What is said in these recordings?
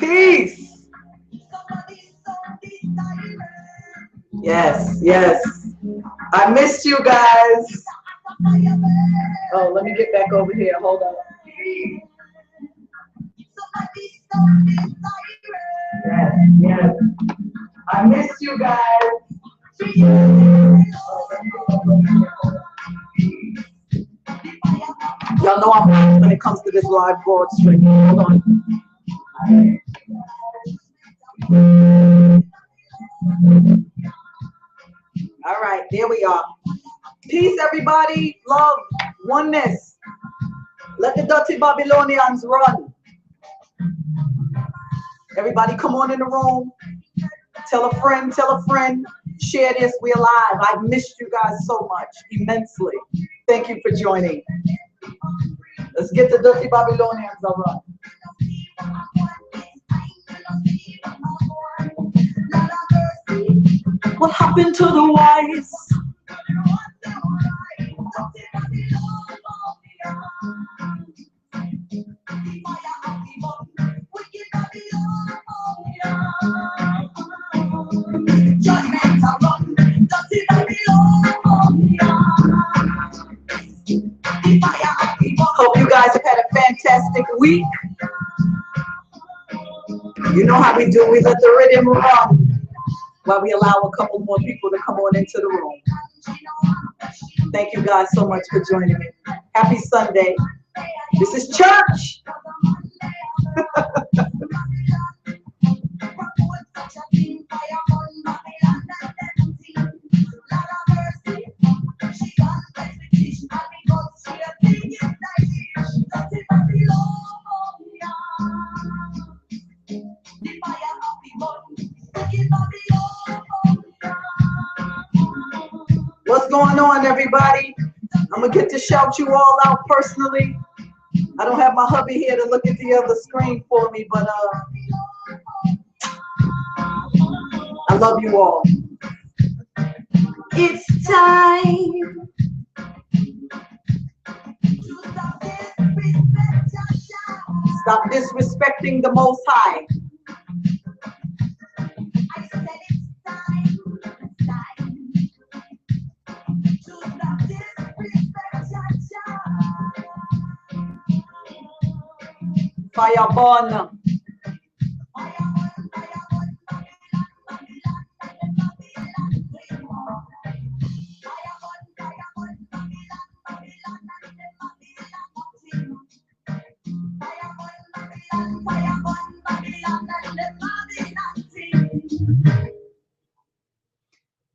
Peace. Yes, yes. I missed you guys. Oh, let me get back over here. Hold on. Yes, yes. I missed you guys. Y'all know I'm hot when it comes to this live broad stream. Hold on. All right, there we are. Peace, everybody. Love, oneness. Let the dirty Babylonians run. Everybody come on in the room. Tell a friend, tell a friend. Share this. We're live. I've missed you guys so much, immensely. Thank you for joining. Let's get the dirty Babylonians a run. What happened to the wise? Hope you guys have had a fantastic week. You know how we do. We let the rhythm run while we allow a couple more people to come on into the room. Thank you guys so much for joining me. Happy Sunday. This is church. What's going on, everybody? I'm gonna get to shout you all out personally. I don't have my hubby here to look at the other screen for me, but I love you all. It's time. Stop disrespecting the Most High. Fire burn.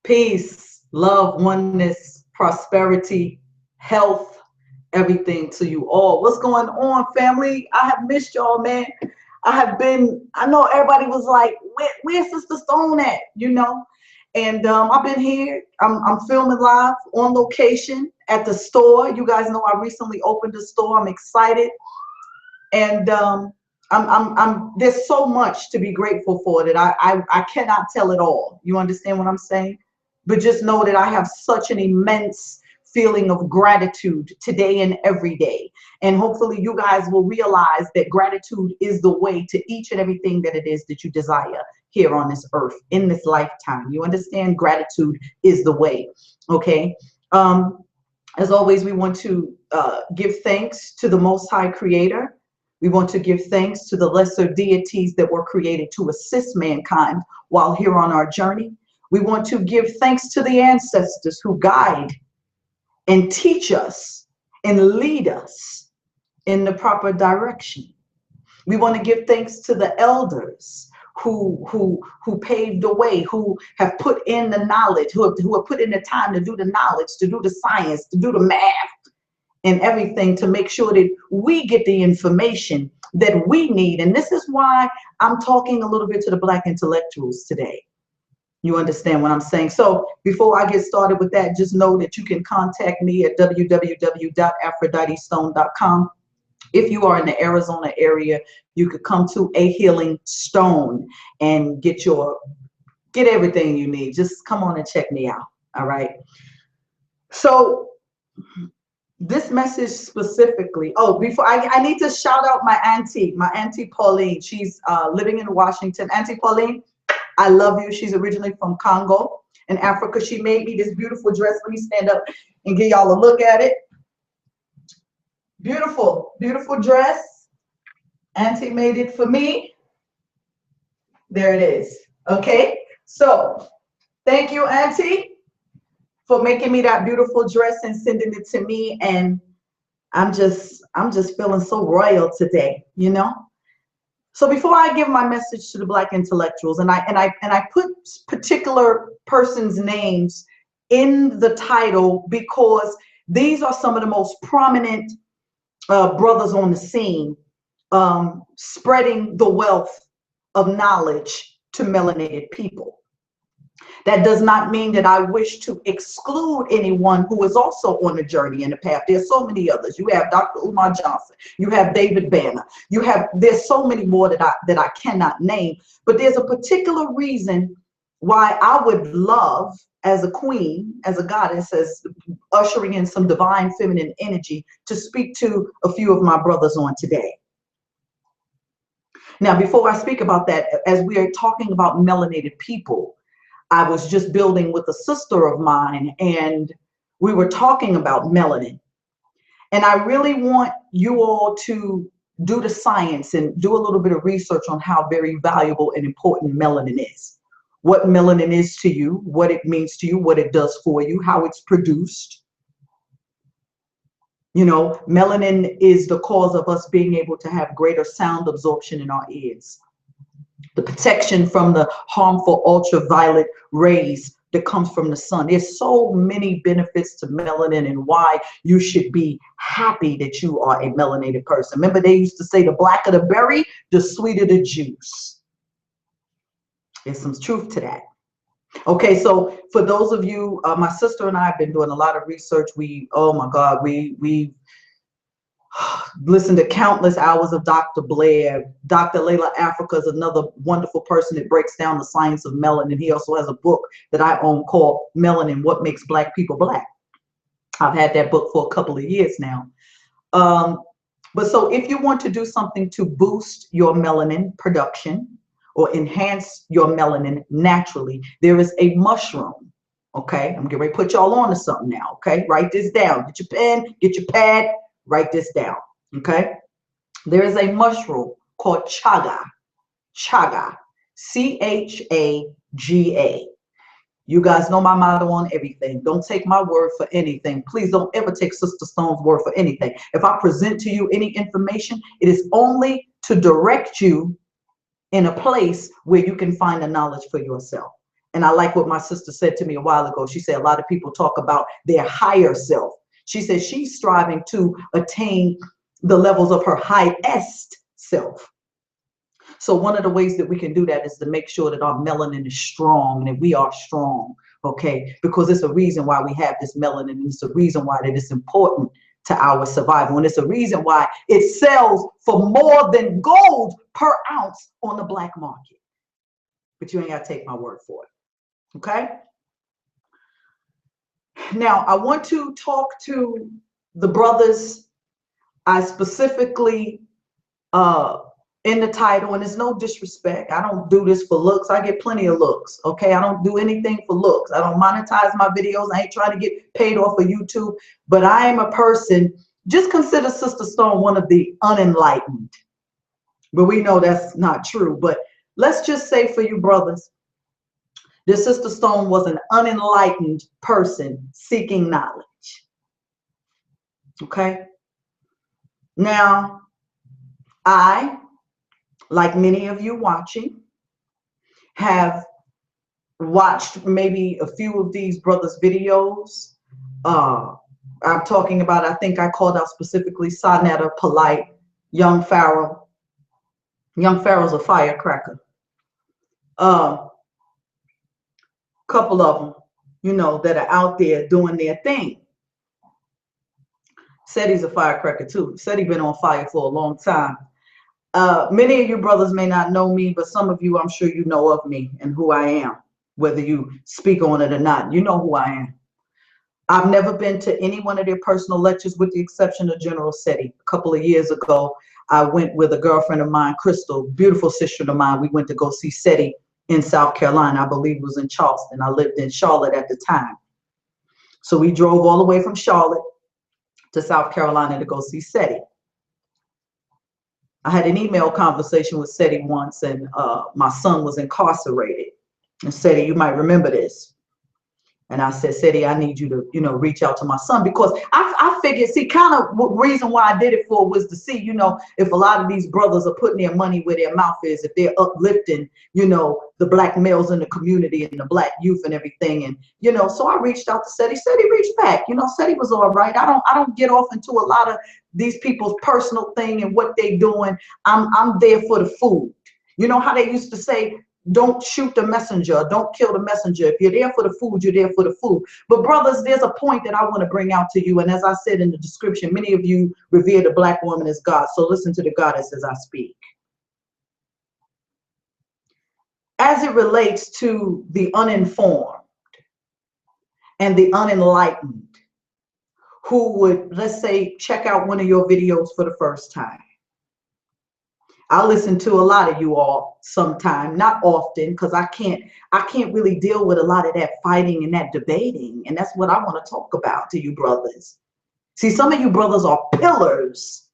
Peace, love, oneness, prosperity, health, everything to you all. What's going on, family? I have missed y'all, man. I know everybody was like, where's Sister Stone at? You know? And I've been here. I'm filming live on location at the store. You guys know I recently opened a store. I'm excited. And there's so much to be grateful for that I cannot tell it all. You understand what I'm saying? But just know that I have such an immense feeling of gratitude today and every day. And hopefully you guys will realize that gratitude is the way to each and everything that it is that you desire here on this earth, in this lifetime. You understand? Gratitude is the way. Okay. As always, we want to give thanks to the Most High Creator. We want to give thanks to the lesser deities that were created to assist mankind while here on our journey. We want to give thanks to the ancestors who guide and teach us and lead us in the proper direction. We want to give thanks to the elders who paved the way, who have put in the knowledge, who have put in the time to do the knowledge, to do the science, to do the math and everything, to make sure that we get the information that we need. And this is why I'm talking a little bit to the Black intellectuals today. You understand what I'm saying? So before I get started with that, just know that you can contact me at www.aphroditestone.com. If you are in the Arizona area, you could come to A Healing Stone and get everything you need. Just come on and check me out. All right. So this message specifically. Oh, before I need to shout out my auntie Pauline. She's living in Washington. Auntie Pauline, I love you. She's originally from Congo in Africa. She made me this beautiful dress. Let me stand up and give y'all a look at it. Beautiful, beautiful dress. Auntie made it for me. There it is. Okay, so thank you, Auntie, for making me that beautiful dress and sending it to me. And I'm just feeling so royal today, you know. So before I give my message to the Black intellectuals, and I put particular persons' names in the title because these are some of the most prominent brothers on the scene, spreading the wealth of knowledge to melanated people. That does not mean that I wish to exclude anyone who is also on a journey in the path. There's so many others. You have Dr. Umar Johnson. You have David Banner. There's so many more that I cannot name. But there's a particular reason why I would love, as a queen, as a goddess, as ushering in some divine feminine energy, to speak to a few of my brothers on today. Now, before I speak about that, as we are talking about melanated people, I was just building with a sister of mine, and we were talking about melanin. And I really want you all to do the science and do a little bit of research on how very valuable and important melanin is. What melanin is to you, what it means to you, what it does for you, how it's produced. You know, melanin is the cause of us being able to have greater sound absorption in our ears. The protection from the harmful ultraviolet rays that comes from the sun. There's so many benefits to melanin and why you should be happy that you are a melanated person. Remember, they used to say the blacker the berry, the sweeter the juice. There's some truth to that. Okay, so for those of you, my sister and I have been doing a lot of research. Oh my God, we listened to countless hours of Dr. Blair. Dr. Layla Africa is another wonderful person that breaks down the science of melanin. He also has a book that I own called Melanin, What Makes Black People Black. I've had that book for a couple of years now. But so if you want to do something to boost your melanin production or enhance your melanin naturally, there is a mushroom. Okay, I'm getting ready to put y'all on to something now. Okay, write this down. Get your pen, get your pad. Write this down, okay? There is a mushroom called chaga, C-H-A-G-A. You guys know my motto on everything. Don't take my word for anything. Please don't ever take Sister Stone's word for anything. If I present to you any information, it is only to direct you in a place where you can find the knowledge for yourself. And I like what my sister said to me a while ago. She said a lot of people talk about their higher self. She says she's striving to attain the levels of her highest self. So one of the ways that we can do that is to make sure that our melanin is strong and that we are strong, okay? Because it's a reason why we have this melanin, and it's a reason why that it's important to our survival. And it's a reason why it sells for more than gold per ounce on the black market. But you ain't got to take my word for it, okay? Now, I want to talk to the brothers. I specifically, in the title, and it's no disrespect. I don't do this for looks. I get plenty of looks, okay? I don't do anything for looks. I don't monetize my videos. I ain't trying to get paid off of YouTube. But I am a person, just consider Sister Stone one of the unenlightened. But we know that's not true. But let's just say for you brothers, this Sister Stone was an unenlightened person seeking knowledge. Okay? Now, I, like many of you watching, have watched maybe a few of these brothers' videos. I'm talking about, I think I called out specifically Sonetta, Polight, Young Pharaoh. Young Pharaoh's a firecracker. Couple of them, you know, that are out there doing their thing. Seti's a firecracker too. Seti been on fire for a long time. Many of you brothers may not know me, but some of you, I'm sure you know of me and who I am, whether you speak on it or not. You know who I am. I've never been to any one of their personal lectures with the exception of General Seti. A couple of years ago, I went with a girlfriend of mine, Crystal, beautiful sister of mine. We went to go see Seti in South Carolina. I believe it was in Charleston. I lived in Charlotte at the time. So we drove all the way from Charlotte to South Carolina to go see Seti. I had an email conversation with Seti once, and my son was incarcerated. And Seti, you might remember this. And I said, Seti, I need you to, reach out to my son, because I figured, see, kind of reason why I did it for was to see, if a lot of these brothers are putting their money where their mouth is, if they're uplifting, the black males in the community and the black youth and everything. And, so I reached out to Seti. Seti reached back. Seti was all right. I don't get off into a lot of these people's personal thing and what they doing. I'm there for the food. You know how they used to say, don't shoot the messenger, don't kill the messenger. If you're there for the food, you're there for the food. But brothers, there's a point that I want to bring out to you. And as I said in the description, many of you revere the black woman as God. So listen to the goddess as I speak. As it relates to the uninformed and the unenlightened who would, let's say, check out one of your videos for the first time. I listen to a lot of you all sometime, not often, because I can't really deal with a lot of that fighting and that debating. And that's what I want to talk about to you brothers. See, some of you brothers are pillars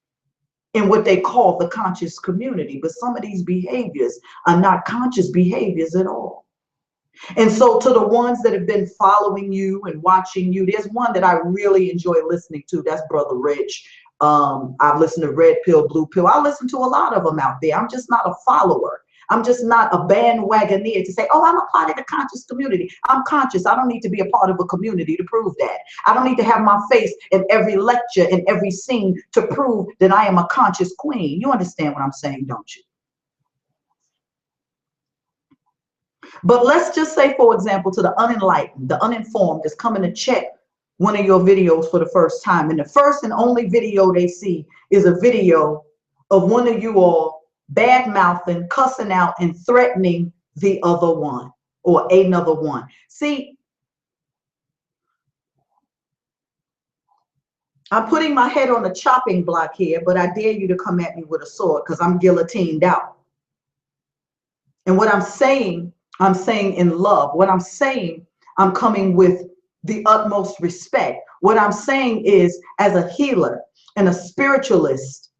in what they call the conscious community, but some of these behaviors are not conscious behaviors at all. And so to the ones that have been following you and watching you, there's one that I really enjoy listening to. That's Brother Rich. I've listened to Red Pill, Blue Pill. I listen to a lot of them out there. I'm just not a follower. I'm just not a bandwagoneer to say, oh, I'm a part of the conscious community. I'm conscious. I don't need to be a part of a community to prove that. I don't need to have my face in every lecture, in every scene to prove that I am a conscious queen. You understand what I'm saying, don't you? But let's just say, for example, to the unenlightened, the uninformed that's coming to check one of your videos for the first time, and the first and only video they see is a video of one of you all bad mouthing, cussing out, and threatening the other one or another one. See, I'm putting my head on the chopping block here, but I dare you to come at me with a sword because I'm guillotined out. And what I'm saying in love. What I'm saying, I'm coming with the utmost respect. What I'm saying is, as a healer and a spiritualist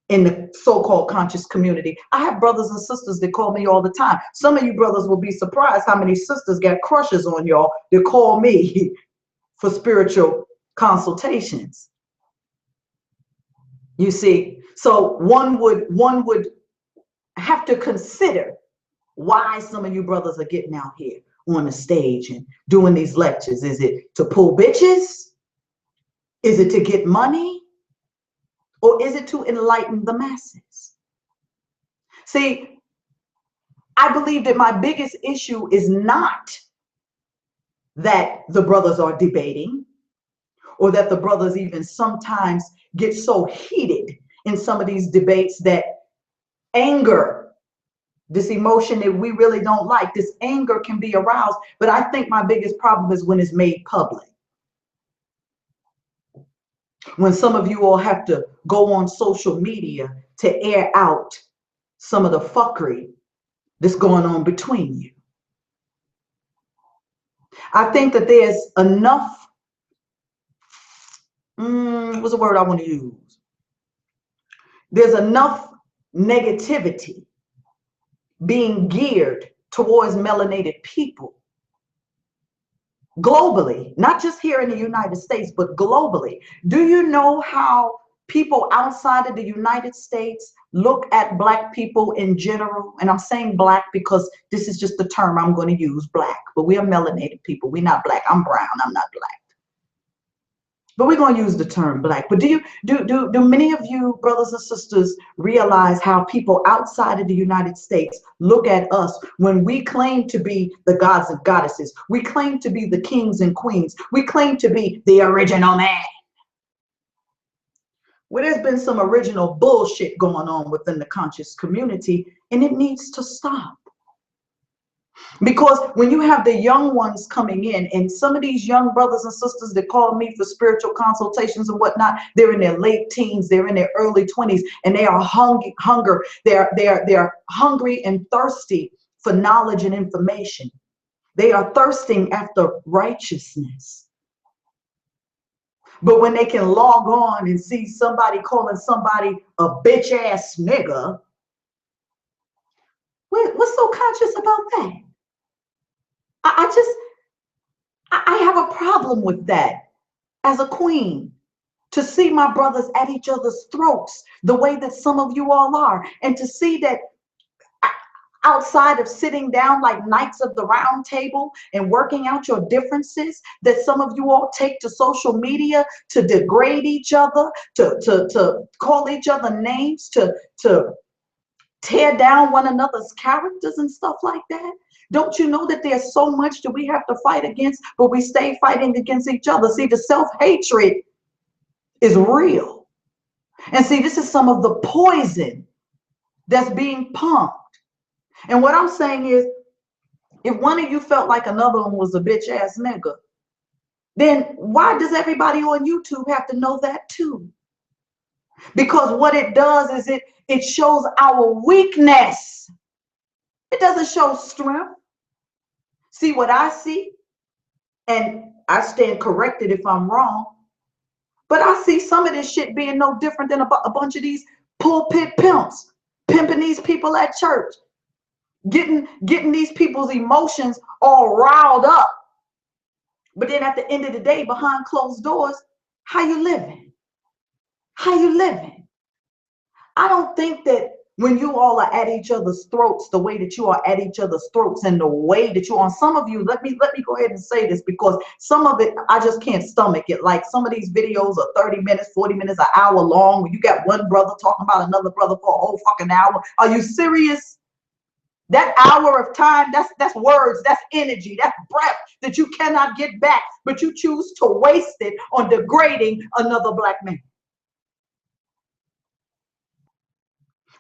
in the so-called conscious community, I have brothers and sisters that call me all the time. Some of you brothers will be surprised how many sisters got crushes on y'all that call me for spiritual consultations. You see, so one would have to consider why some of you brothers are getting out here on the stage and doing these lectures. Is it to pull bitches? Is it to get money? Or is it to enlighten the masses? See, I believe that my biggest issue is not that the brothers are debating or that the brothers even sometimes get so heated in some of these debates that anger, this emotion that we really don't like, this anger can be aroused. But I think my biggest problem is when it's made public. When some of you all have to go on social media to air out some of the fuckery that's going on between you. I think that there's enough, what's the word I want to use? There's enough negativity being geared towards melanated people globally, not just here in the United States, but globally. Do you know how people outside of the United States look at black people in general? And I'm saying black because this is just the term I'm going to use, black, but we are melanated people. We're not black. I'm brown. I'm not black. But we're going to use the term black. But do many of you brothers and sisters realize how people outside of the United States look at us when we claim to be the gods and goddesses? We claim to be the kings and queens. We claim to be the original man. Well, there's been some original bullshit going on within the conscious community, and it needs to stop. Because when you have the young ones coming in, and some of these young brothers and sisters that call me for spiritual consultations and whatnot, they're in their late teens, they're in their early 20s, and they are they're hungry and thirsty for knowledge and information. They are thirsting after righteousness. But when they can log on and see somebody calling somebody a bitch ass nigga, what's so conscious about that? I have a problem with that as a queen, to see my brothers at each other's throats the way that some of you all are, and to see that outside of sitting down like knights of the round table and working out your differences, that some of you all take to social media to degrade each other, to call each other names, to tear down one another's characters and stuff like that. Don't you know that there's so much that we have to fight against, but we stay fighting against each other? See, the self-hatred is real. And see, this is some of the poison that's being pumped. And what I'm saying is, if one of you felt like another one was a bitch ass nigga, then why does everybody on YouTube have to know that too? Because what it does is it shows our weakness. It doesn't show strength. See what I see, and I stand corrected if I'm wrong, but I see some of this shit being no different than a bunch of these pulpit pimps pimping these people at church, getting these people's emotions all riled up. But then at the end of the day, behind closed doors, how you living? How you living? I don't think that when you all are at each other's throats, the way that you are at each other's throats, and the way that you are, some of you, let me go ahead and say this, because some of it, I just can't stomach it. Like, some of these videos are 30 minutes, 40 minutes, an hour long, when you got one brother talking about another brother for a whole fucking hour. Are you serious? That hour of time, that's words, that's energy, that's breath that you cannot get back, but you choose to waste it on degrading another black man.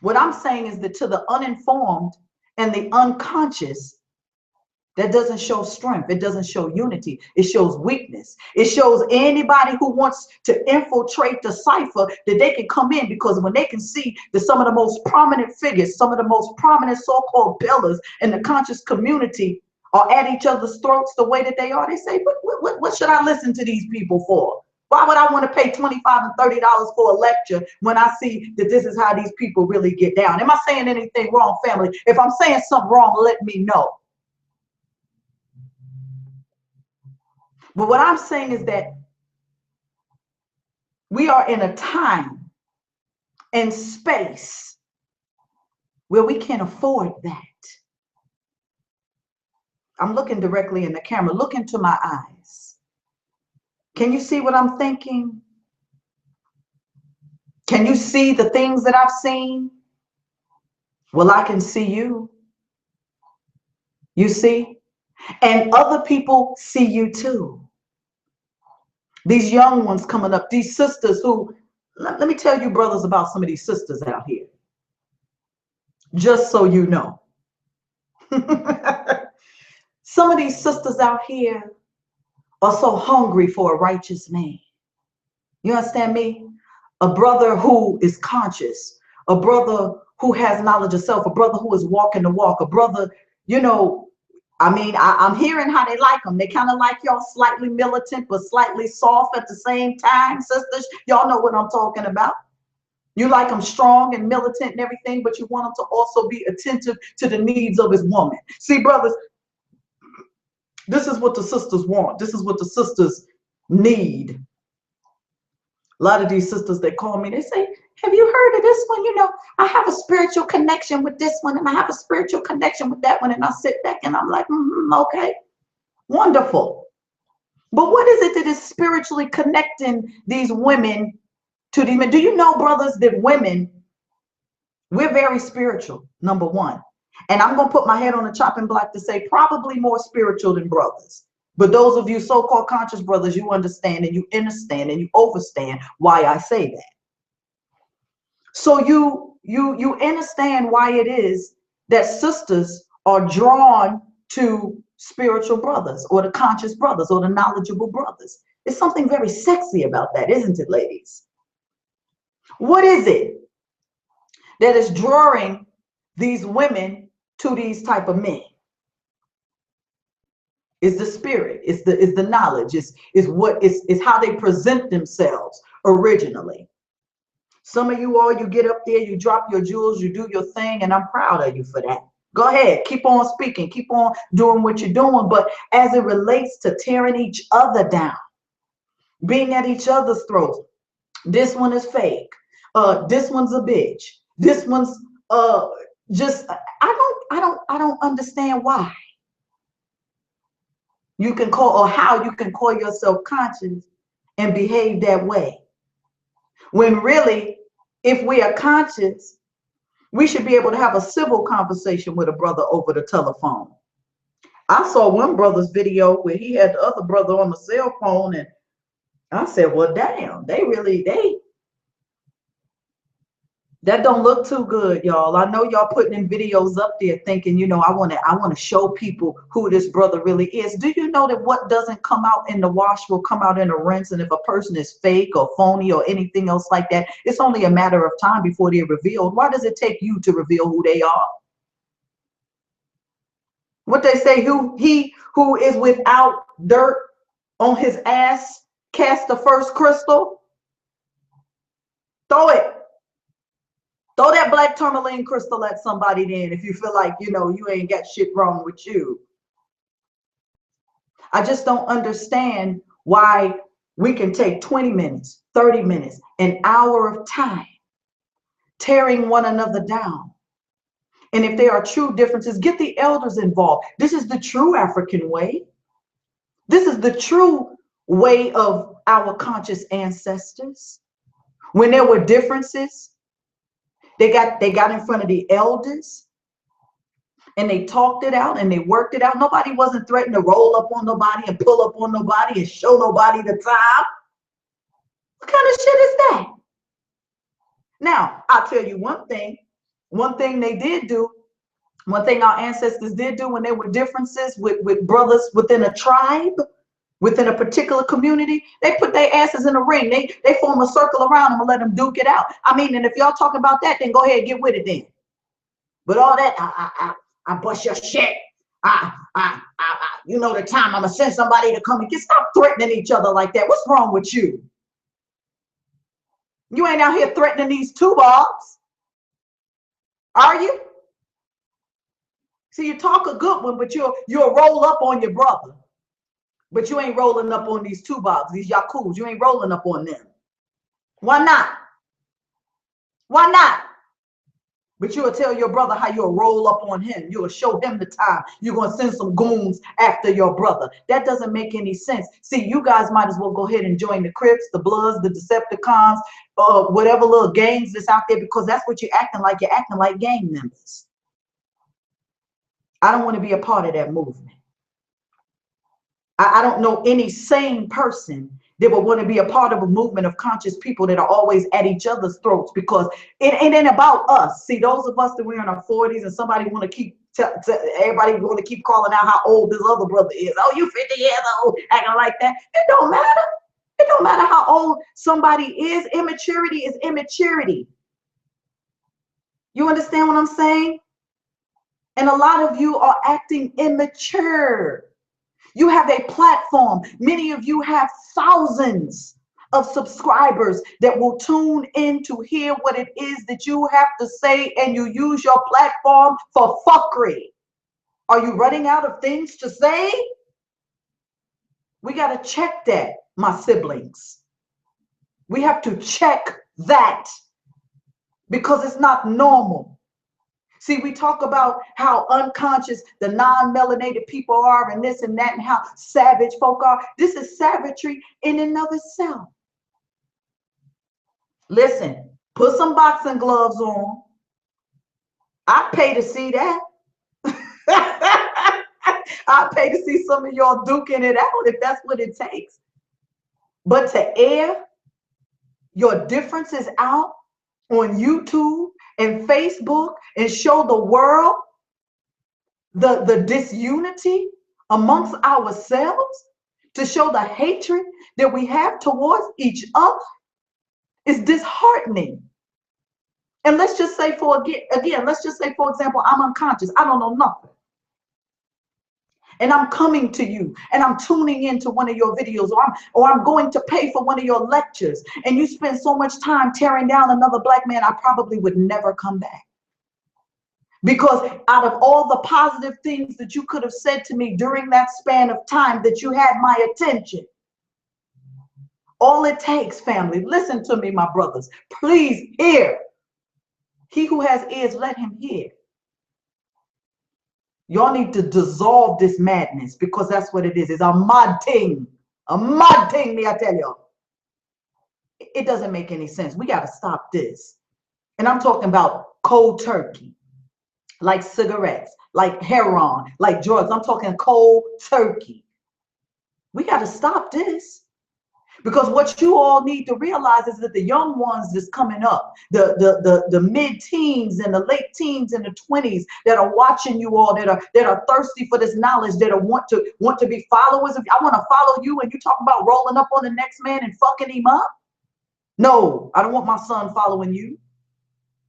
What I'm saying is that to the uninformed and the unconscious, that doesn't show strength. It doesn't show unity. It shows weakness. It shows anybody who wants to infiltrate the cipher that they can come in, because when they can see that some of the most prominent figures, some of the most prominent so-called pillars in the conscious community are at each other's throats the way that they are, they say, what should I listen to these people for? Why would I want to pay $25 and $30 for a lecture when I see that this is how these people really get down? Am I saying anything wrong, family? If I'm saying something wrong, let me know. But what I'm saying is that we are in a time and space where we can't afford that. I'm looking directly in the camera. Look into my eyes. Can you see what I'm thinking? Can you see the things that I've seen? Well, I can see you. You see? And other people see you too. These young ones coming up, these sisters who, let me tell you, brothers, about some of these sisters out here. Just so you know. Some of these sisters out here are so hungry for a righteous man. You understand me? A brother who is conscious, a brother who has knowledge of self, a brother who is walking the walk, a brother, you know, I mean, I'm hearing how they like them. They kind of like y'all slightly militant, but slightly soft at the same time, sisters. Y'all know what I'm talking about. You like them strong and militant and everything, but you want them to also be attentive to the needs of his woman. See, brothers, this is what the sisters want. This is what the sisters need. A lot of these sisters, they call me, they say, have you heard of this one? You know, I have a spiritual connection with this one, and I have a spiritual connection with that one. And I sit back and I'm like, okay, wonderful. But what is it that is spiritually connecting these women to these men? Do you know, brothers, that women, we're very spiritual, number one. And I'm going to put my head on the chopping block to say probably more spiritual than brothers. But those of you so-called conscious brothers, you understand and you understand and you overstand why I say that. So you understand why it is that sisters are drawn to spiritual brothers or the conscious brothers or the knowledgeable brothers. There's something very sexy about that, isn't it, ladies? What is it that is drawing these women to these type of men? Is the spirit, is the knowledge, is how they present themselves originally. Some of you all, you get up there, you drop your jewels, you do your thing, and I'm proud of you for that. Go ahead, keep on speaking, keep on doing what you're doing. But as it relates to tearing each other down, being at each other's throats, this one is fake. This one's a bitch. This one's just I don't understand why you can call, or how you can call yourself conscious and behave that way. When really, if we are conscious, we should be able to have a civil conversation with a brother over the telephone. I saw one brother's video where he had the other brother on the cell phone, and I said, well, damn, that don't look too good, y'all. I know y'all putting in videos up there thinking, you know, I want to show people who this brother really is. Do you know that what doesn't come out in the wash will come out in the rinse? And if a person is fake or phony or anything else like that, it's only a matter of time before they're revealed. Why does it take you to reveal who they are? What they say, he who is without dirt on his ass cast the first crystal. Throw it. Throw that black tourmaline crystal at somebody then if you feel like, you know, you ain't got shit wrong with you. I just don't understand why we can take 20 minutes, 30 minutes, an hour of time tearing one another down. And if there are true differences, get the elders involved. This is the true African way. This is the true way of our conscious ancestors. When there were differences, they got in front of the elders and they talked it out and they worked it out. Nobody wasn't threatening to roll up on nobody and pull up on nobody and show nobody the time. What kind of shit is that? Now, I'll tell you one thing they did do, one thing our ancestors did do when there were differences with brothers within a tribe, within a particular community, they put their asses in a ring. They form a circle around them and let them duke it out. I mean, and if y'all talking about that, then go ahead and get with it then. But all that, I bust your shit. You know the time I'm gonna send somebody to come and stop threatening each other like that. What's wrong with you? You ain't out here threatening these two bobs, are you? See, you talk a good one, but you'll roll up on your brother. But you ain't rolling up on these two bobs, these yakuls. You ain't rolling up on them. Why not? Why not? But you'll tell your brother how you'll roll up on him. You'll show him the time. You're going to send some goons after your brother. That doesn't make any sense. See, you guys might as well go ahead and join the Crips, the Bloods, the Decepticons, whatever little gangs that's out there, because that's what you're acting like. You're acting like gang members. I don't want to be a part of that movement. I don't know any sane person that would want to be a part of a movement of conscious people that are always at each other's throats, because it ain't about us. See, those of us that we're in our 40s and somebody want to keep, everybody want to keep calling out how old this other brother is. Oh, you 50 years old, acting like that. It don't matter. It don't matter how old somebody is. Immaturity is immaturity. You understand what I'm saying? And a lot of you are acting immature. You have a platform. Many of you have thousands of subscribers that will tune in to hear what it is that you have to say, and you use your platform for fuckery. Are you running out of things to say? We got to check that, my siblings. We have to check that, because it's not normal. See, we talk about how unconscious the non-melanated people are and this and that, and how savage folk are. This is savagery in and of itself. Listen, put some boxing gloves on. I'd pay to see that. I'd pay to see some of y'all duking it out if that's what it takes. But to air your differences out on YouTube and Facebook and show the world the disunity amongst ourselves, to show the hatred that we have towards each other, is disheartening. And let's just say let's just say, for example, I'm unconscious. I don't know nothing. And I'm coming to you and I'm tuning into one of your videos, or I'm going to pay for one of your lectures, and you spend so much time tearing down another black man, I probably would never come back. Because out of all the positive things that you could have said to me during that span of time that you had my attention, all it takes, family, listen to me, my brothers, please hear. He who has ears, let him hear. Y'all need to dissolve this madness, because that's what it is. It's a mad thing. A mad thing, me I tell you. It doesn't make any sense. We got to stop this. And I'm talking about cold turkey, like cigarettes, like heroin, like drugs. I'm talking cold turkey. We got to stop this. Because what you all need to realize is that the young ones that's coming up, the mid-teens and the late teens and the 20s that are watching you all, that are thirsty for this knowledge, that want to be followers of, I want to follow you, and you talk about rolling up on the next man and fucking him up. No, I don't want my son following you.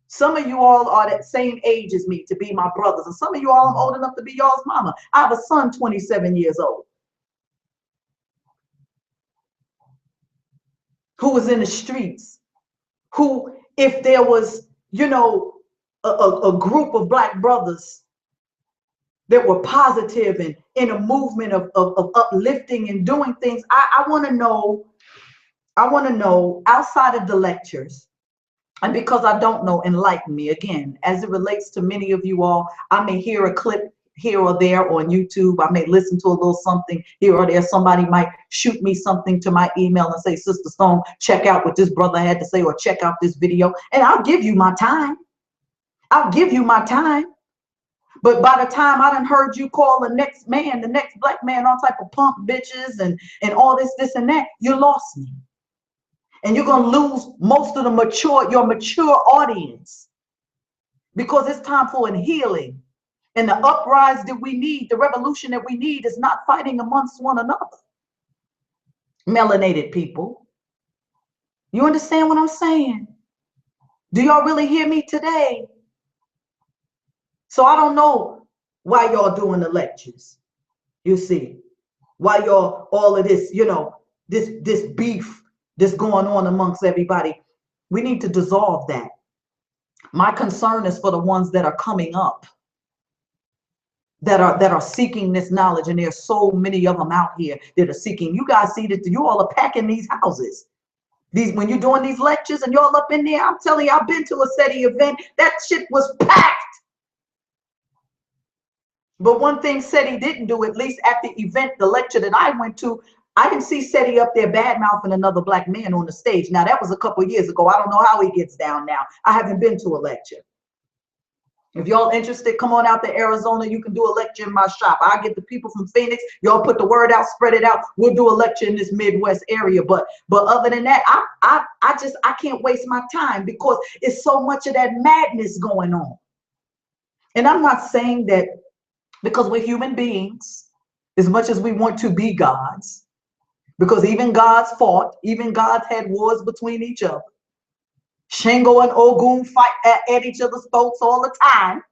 Some of you all are that same age as me to be my brothers, and some of you all I'm old enough to be y'all's mama. I have a son 27 years old, who was in the streets, who, if there was, a group of black brothers that were positive and in a movement of uplifting and doing things, I want to know outside of the lectures, and because I don't know, enlighten me. Again, as it relates to many of you all, I may hear a clip here or there on YouTube. I may listen to a little something here or there. Somebody might shoot me something to my email and say, Sister Stone, check out what this brother had to say, or check out this video. And I'll give you my time. I'll give you my time. But by the time I done heard you call the next black man, all type of pump bitches and all this and that, you lost me. And you're going to lose most of your mature audience, because it's time for a healing. And the uprise that we need, the revolution that we need, is not fighting amongst one another. Melanated people. You understand what I'm saying? Do y'all really hear me today? So I don't know why y'all doing the lectures. You see, why y'all, all of this, this beef that's going on amongst everybody. We need to dissolve that. My concern is for the ones that are coming up, that are seeking this knowledge, and there's so many of them out here that are seeking. You guys see that you all are packing these houses. When you're doing these lectures and y'all up in there, I'm telling you, I've been to a Seti event. That shit was packed. But one thing Seti didn't do, at least at the event, the lecture that I went to, I didn't see Seti up there bad-mouthing another black man on the stage. Now, that was a couple of years ago. I don't know how he gets down now. I haven't been to a lecture. If y'all interested, come on out to Arizona. You can do a lecture in my shop. I'll get the people from Phoenix. Y'all put the word out, spread it out. We'll do a lecture in this Midwest area. But other than that, I can't waste my time, because it's so much of that madness going on. And I'm not saying that because we're human beings, as much as we want to be gods, because even gods fought, even gods had wars between each other. Shango and Ogun fight at each other's throats all the time.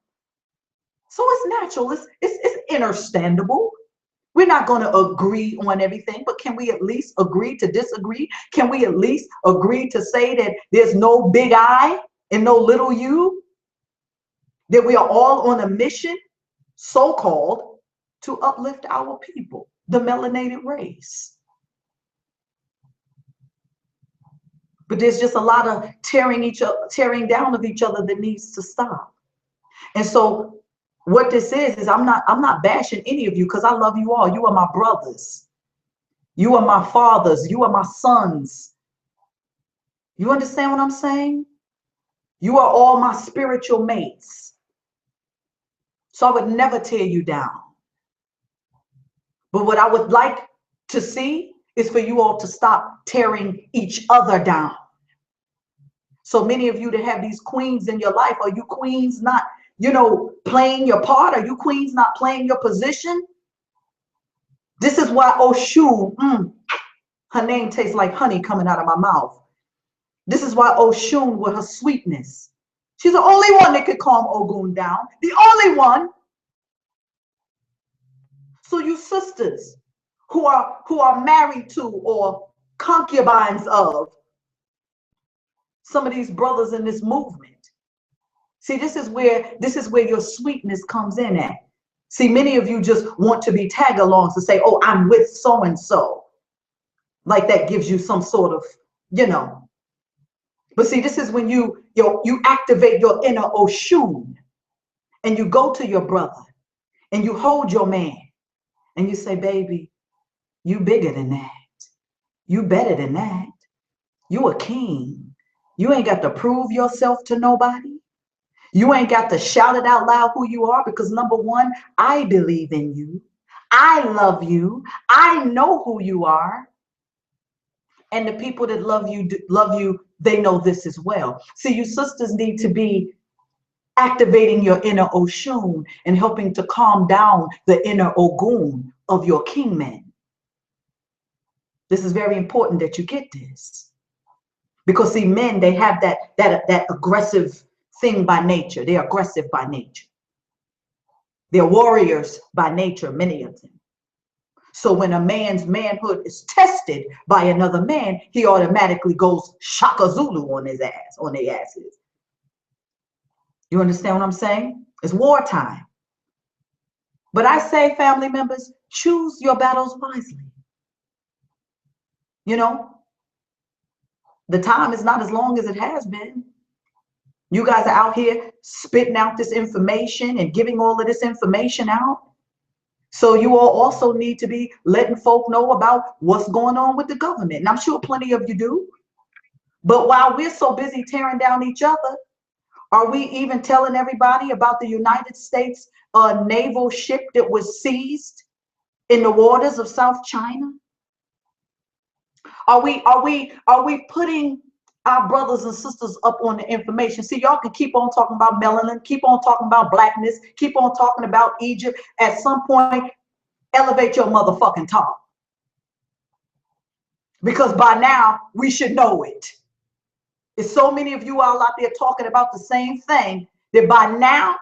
So it's natural, it's understandable. We're not going to agree on everything, but can we at least agree to disagree? Can we at least agree to say that there's no big I and no little you? That we are all on a mission, so-called, to uplift our people, the melanated race. But there's just a lot of tearing down of each other that needs to stop. And so what this is I'm not bashing any of you, because I love you all. You are my brothers. You are my fathers. You are my sons. You understand what I'm saying? You are all my spiritual mates. So I would never tear you down. But what I would like to see is for you all to stop tearing each other down. So many of you that have these queens in your life, are you queens not playing your part? Are you queens not playing your position? This is why Oshun, her name tastes like honey coming out of my mouth. This is why Oshun, with her sweetness, she's the only one that could calm Ogun down. The only one. So you sisters who are married to or concubines of some of these brothers in this movement, see, this is where your sweetness comes in at. See, many of you just want to be tag-alongs to say, oh, I'm with so-and-so. Like that gives you some sort of, But see, this is when you activate your inner Oshun, and you go to your brother and you hold your man and you say, baby, you bigger than that. You better than that. You a king. You ain't got to prove yourself to nobody. You ain't got to shout it out loud who you are, because number one, I believe in you. I love you. I know who you are. And the people that love you, they know this as well. See, you sisters need to be activating your inner Oshun and helping to calm down the inner Ogun of your kingmen. This is very important that you get this. Because see, men, they have that aggressive thing by nature. They're aggressive by nature. They're warriors by nature, many of them. So when a man's manhood is tested by another man, he automatically goes Shaka Zulu on his ass, on their asses. You understand what I'm saying? It's wartime. But I say, family members, choose your battles wisely. The time is not as long as it has been. You guys are out here spitting out this information and giving all of this information out. So you all also need to be letting folk know about what's going on with the government. And I'm sure plenty of you do. But while we're so busy tearing down each other, are we even telling everybody about the United States naval ship that was seized in the waters of South China? Are we putting our brothers and sisters up on the information? See, y'all can keep on talking about melanin, keep on talking about blackness, keep on talking about Egypt. At some point, elevate your motherfucking talk. Because by now, we should know it. There's so many of you all out there talking about the same thing that by now,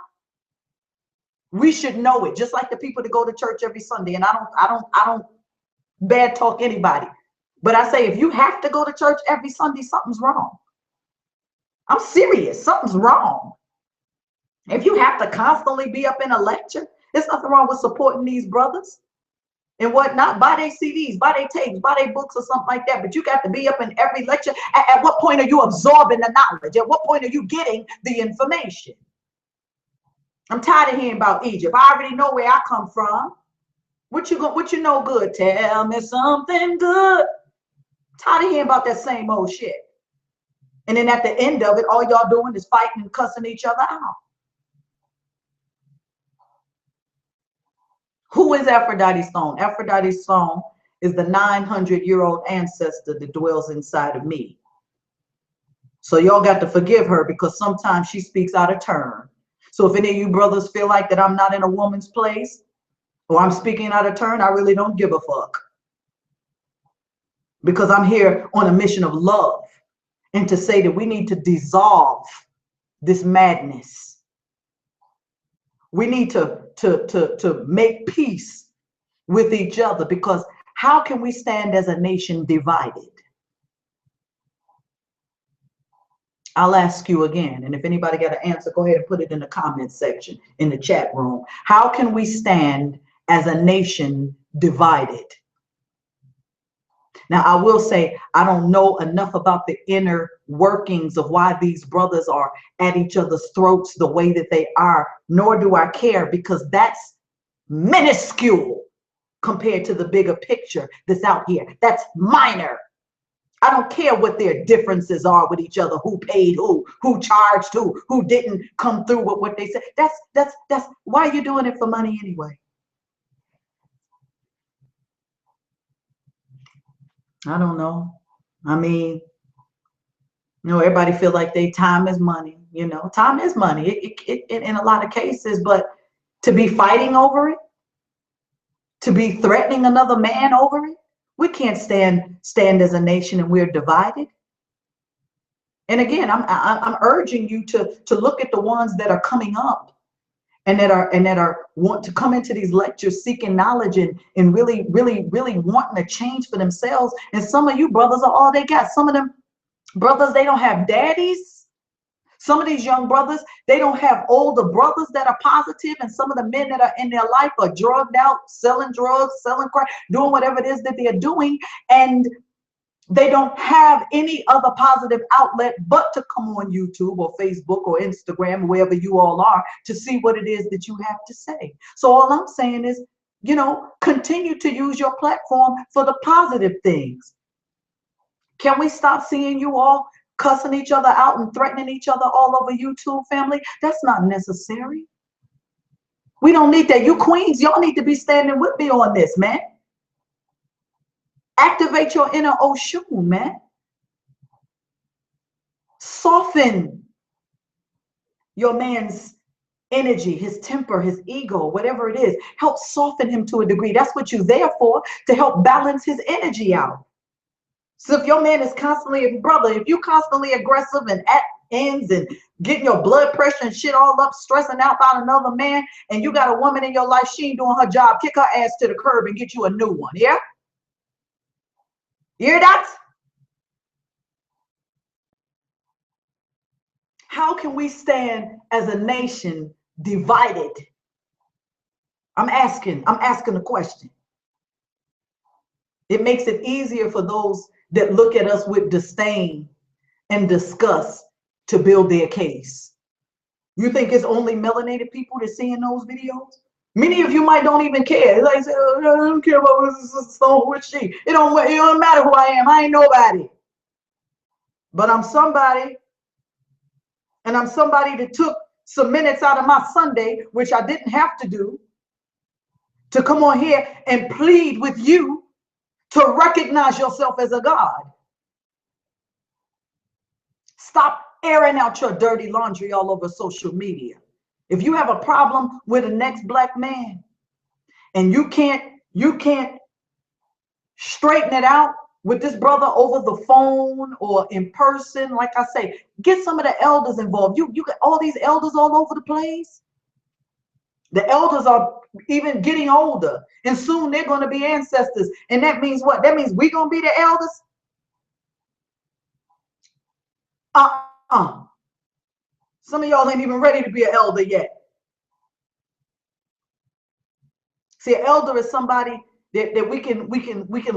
we should know it. Just like the people that go to church every Sunday. And I don't bad talk anybody. But I say, if you have to go to church every Sunday, something's wrong. I'm serious. Something's wrong. If you have to constantly be up in a lecture, there's nothing wrong with supporting these brothers and whatnot. Buy their CDs, buy their tapes, buy their books or something like that. But you got to be up in every lecture. At what point are you absorbing the knowledge? At what point are you getting the information? I'm tired of hearing about Egypt. I already know where I come from. What you know good? Tell me something good. Tired of hearing about that same old shit. And then at the end of it, all y'all doing is fighting and cussing each other out. Who is Aphrodite Stone? Aphrodite Stone is the 900-year-old ancestor that dwells inside of me. So y'all got to forgive her, because sometimes she speaks out of turn. So if any of you brothers feel like that I'm not in a woman's place or I'm speaking out of turn, I really don't give a fuck. Because I'm here on a mission of love and to say that we need to dissolve this madness. We need to make peace with each other, because how can we stand as a nation divided? I'll ask you again, and if anybody got an answer, go ahead and put it in the comment section in the chat room. How can we stand as a nation divided? Now, I will say, I don't know enough about the inner workings of why these brothers are at each other's throats the way that they are, nor do I care, because that's minuscule compared to the bigger picture that's out here. That's minor. I don't care what their differences are with each other, who paid who charged who didn't come through with what they said. That's why are you doing it for money anyway? I don't know. I mean, You know, everybody feel like they time is money. You know, time is money. In a lot of cases, but to be fighting over it, to be threatening another man over it, we can't stand as a nation, and we're divided. And again, I'm urging you to look at the ones that are coming up and that are want to come into these lectures seeking knowledge and really wanting to change for themselves. And some of you brothers are all they got. Some of them brothers, they don't have daddies. Some of these young brothers, they don't have older brothers that are positive, and some of the men that are in their life are drugged out, selling drugs, selling crack, doing whatever it is that they're doing, and they don't have any other positive outlet but to come on YouTube or Facebook or Instagram, wherever you all are, to see what it is that you have to say. So all I'm saying is, you know, continue to use your platform for the positive things. Can we stop seeing you all cussing each other out and threatening each other all over YouTube, family? That's not necessary. We don't need that. You queens, y'all need to be standing with me on this, man. Activate your inner Oshun, man. Soften your man's energy, his temper, his ego, whatever it is. Help soften him to a degree. That's what you're there for, to help balance his energy out. So if your man is constantly, brother, if you constantly aggressive and at ends and getting your blood pressure and shit all up, stressing out about another man, and you got a woman in your life, she ain't doing her job, kick her ass to the curb and get you a new one. Yeah? You hear that? How can we stand as a nation divided? I'm asking the question. It makes it easier for those that look at us with disdain and disgust to build their case. You think it's only melanated people that's seeing those videos? Many of you might don't even care. Like, oh, I don't care about what she. It don't matter who I am. I ain't nobody. But I'm somebody. And I'm somebody that took some minutes out of my Sunday, which I didn't have to do, to come on here and plead with you to recognize yourself as a God. Stop airing out your dirty laundry all over social media. If you have a problem with the next black man and you can't straighten it out with this brother over the phone or in person, like I say, get some of the elders involved. You got all these elders all over the place. The elders are even getting older, and soon they're going to be ancestors. And that means what? That means we're going to be the elders? Some of y'all ain't even ready to be an elder yet. See, an elder is somebody that we can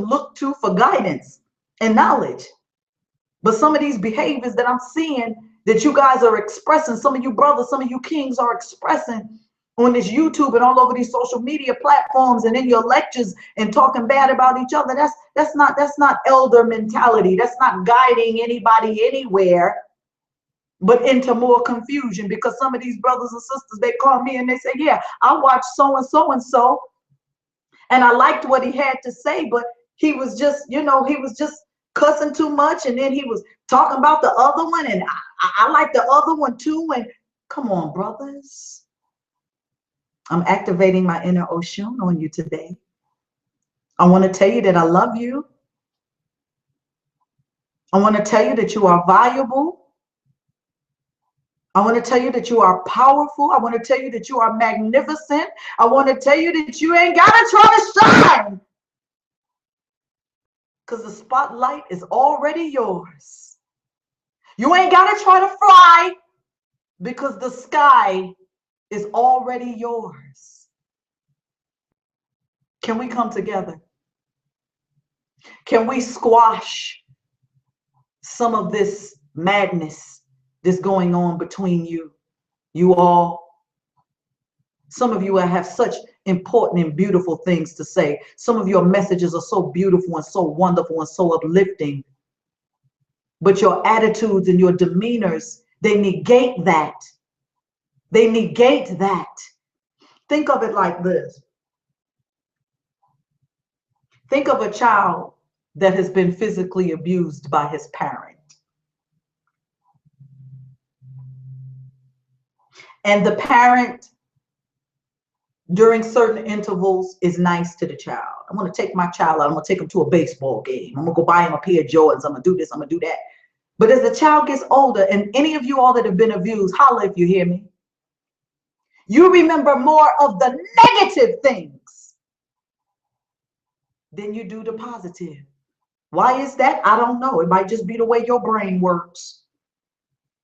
look to for guidance and knowledge. But some of these behaviors that I'm seeing that you guys are expressing, some of you brothers, some of you kings are expressing on this YouTube and all over these social media platforms and in your lectures and talking bad about each other, that's not elder mentality. That's not guiding anybody anywhere, but into more confusion. Because some of these brothers and sisters, they call me and they say, yeah, I watched so and so and so, and I liked what he had to say, but he was just, he was just cussing too much, and then he was talking about the other one, and I like the other one too. And come on, brothers. I'm activating my inner Oshun on you today. I want to tell you that I love you. I want to tell you that you are valuable. I want to tell you that you are powerful. I want to tell you that you are magnificent. I want to tell you that you ain't got to try to shine, because the spotlight is already yours. You ain't got to try to fly, because the sky is already yours. Can we come together? Can we squash some of this madness that's going on between you all? Some of you have such important and beautiful things to say. Some of your messages are so beautiful and so wonderful and so uplifting. But your attitudes and your demeanors, they negate that. They negate that. Think of it like this. Think of a child that has been physically abused by his parent. And the parent, during certain intervals, is nice to the child. I'm going to take my child out. I'm going to take him to a baseball game. I'm going to go buy him a pair of Jordans. I'm going to do this. I'm going to do that. But as the child gets older, and any of you all that have been abused, holla if you hear me, you remember more of the negative things than you do the positive. Why is that? I don't know. It might just be the way your brain works.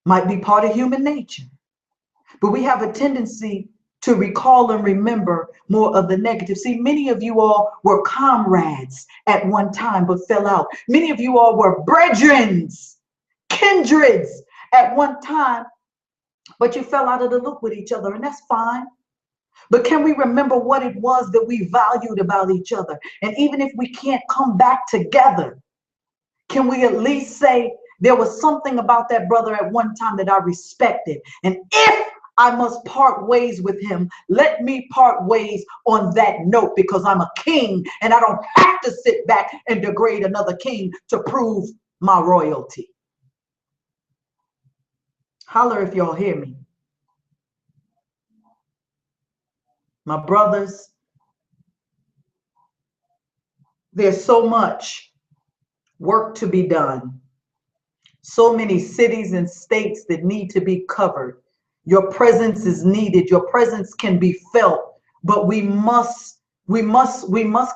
Might be part of human nature. But we have a tendency to recall and remember more of the negative. See, many of you all were comrades at one time, but fell out. Many of you all were brethren, kindreds at one time, but you fell out of the loop with each other, and that's fine. But can we remember what it was that we valued about each other? And even if we can't come back together, can we at least say there was something about that brother at one time that I respected? And if I must part ways with him, let me part ways on that note, because I'm a king and I don't have to sit back and degrade another king to prove my royalty. Holler if y'all hear me. My brothers, there's so much work to be done. So many cities and states that need to be covered. Your presence is needed. Your presence can be felt, but we must